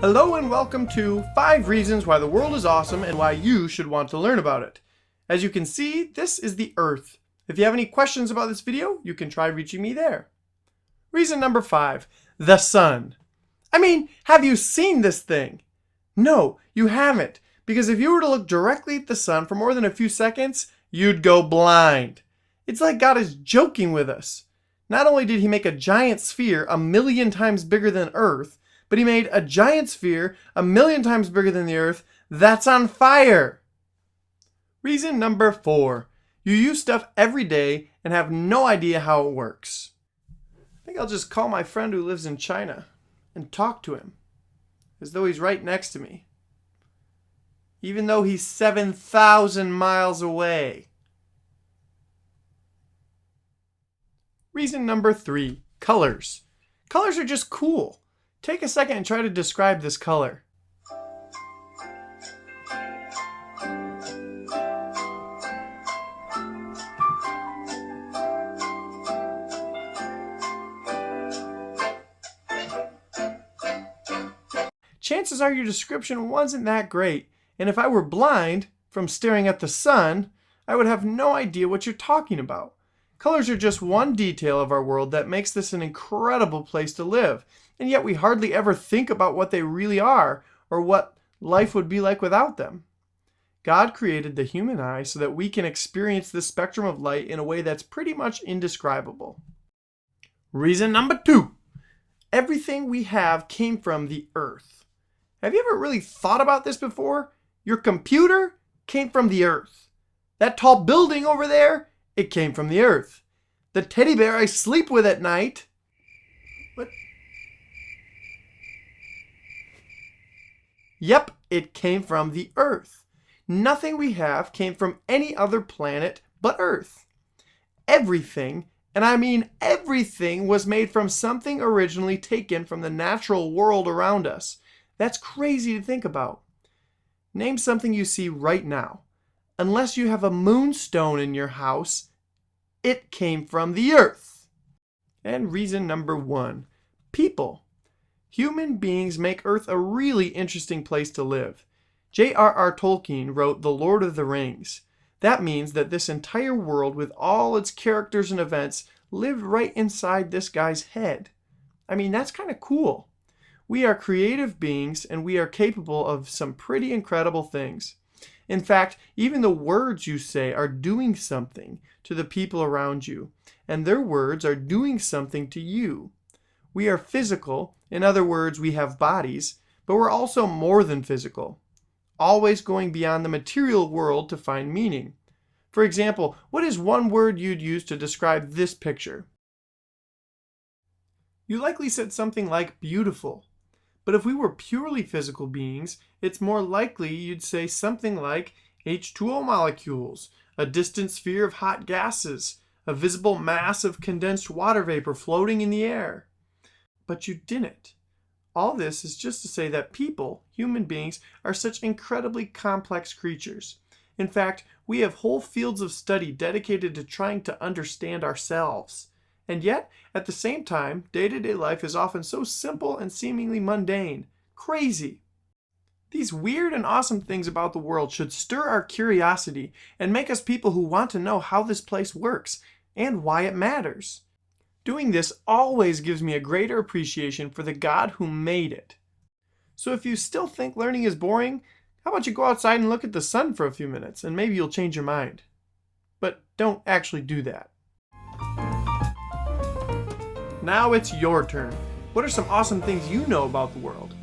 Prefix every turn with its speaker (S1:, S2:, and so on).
S1: Hello and welcome to 5 Reasons Why the World is Awesome and Why You Should Want to Learn About It. As you can see, this is the Earth. If you have any questions about this video, you can try reaching me there. Reason number 5, the sun. I mean, have you seen this thing? No, you haven't, because if you were to look directly at the sun for more than a few seconds, you'd go blind. It's like God is joking with us. Not only did he make a giant sphere 1,000,000 times bigger than Earth, but he made a giant sphere 1,000,000 times bigger than the Earth that's on fire. Reason number 4. You use stuff every day and have no idea how it works. I think I'll just call my friend who lives in China and talk to him as though he's right next to me, even though he's 7,000 miles away. Reason number 3. Colors. Colors are just cool. Take a second and try to describe this color. Chances are your description wasn't that great, and if I were blind from staring at the sun, I would have no idea what you're talking about. Colors are just one detail of our world that makes this an incredible place to live, and yet we hardly ever think about what they really are or what life would be like without them. God created the human eye so that we can experience the spectrum of light in a way that's pretty much indescribable. Reason number 2. Everything we have came from the earth. Have you ever really thought about this before? Your computer came from the earth. That tall building over there, it came from the earth. The teddy bear I sleep with at night. What? Yep, it came from the earth. Nothing we have came from any other planet but Earth. Everything, and I mean everything, was made from something originally taken from the natural world around us. That's crazy to think about. Name something you see right now. Unless you have a moonstone in your house, it came from the earth. And reason number 1, people. Human beings make Earth a really interesting place to live. J.R.R. Tolkien wrote The Lord of the Rings. That means that this entire world with all its characters and events lived right inside this guy's head. I mean, that's kind of cool. We are creative beings and we are capable of some pretty incredible things. In fact, even the words you say are doing something to the people around you, and their words are doing something to you. We are physical, in other words, we have bodies, but we're also more than physical, always going beyond the material world to find meaning. For example, what is one word you'd use to describe this picture? You likely said something like beautiful. But if we were purely physical beings, it's more likely you'd say something like H2O molecules, a distant sphere of hot gases, a visible mass of condensed water vapor floating in the air. But you didn't. All this is just to say that people, human beings, are such incredibly complex creatures. In fact, we have whole fields of study dedicated to trying to understand ourselves. And yet, at the same time, day-to-day life is often so simple and seemingly mundane. Crazy. These weird and awesome things about the world should stir our curiosity and make us people who want to know how this place works and why it matters. Doing this always gives me a greater appreciation for the God who made it. So if you still think learning is boring, how about you go outside and look at the sun for a few minutes and maybe you'll change your mind. But don't actually do that. Now it's your turn. What are some awesome things you know about the world?